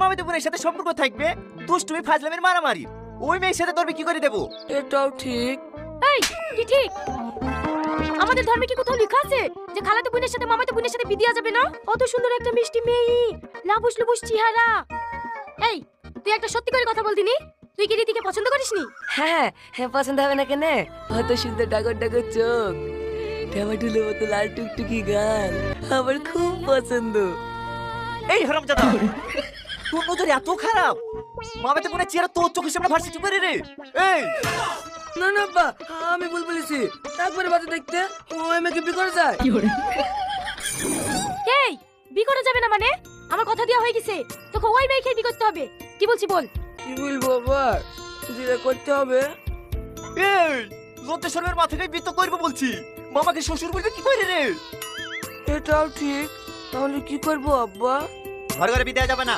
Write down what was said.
মামাতো বোনের সাথে সম্পর্ক থাকবে দুষ্টুমি ফাজলামের মারামারি, ওই মেয়ের সাথে তোর কি করে দেবো? এটাও ঠিক। এই কি ঠিক? আমাদের ধর্মে কি কোথাও লেখা আছে যে খালাতো বোনের সাথে মামাতো বোনের সাথে বিয়ে দেওয়া যাবে না? অত সুন্দর একটা মিষ্টি মেয়ে, লাবুস লুবুস চেহারা। এই তুই একটা সত্যি করে কথা বলতিনি, তুই কি রীতিকে পছন্দ করিসনি? হ্যাঁ হ্যাঁ, পছন্দ হবে না কেন? অত সুন্দর ডাগর ডাগর চোখ, টমেটোর মতো লাল টুকটুকি গাল, আমার খুব পছন্দ। এই হারামজাদা, তোর নজর এত খারাপ? মামাতো বোনের চেহারা তোর চোখের সামনে ভার্সিটি করে রে। এই না না আব্বা, আমি ভুল বলেছি। একবারে বাজে দেখতে, ও আমাকে বিয়ে করে যায়। এই বিয়ে করা যাবে না মানে? আমার কথা দেওয়া হয়ে গেছে, তোকে ওই মেয়েকে বিয়ে করতে হবে। কি বলছি বল? কি বলবো আব্বা, বিয়ে করতে হবে? এই লজ্জা শরমের মাথাকে বিয়ে করবো বলছি, মামাকে শ্বশুর বলবে কি করে রে? এটাও ঠিক। তাহলে কি করবো আব্বা? ঘরে ঘরে বিয়ে দেওয়া যাবে না।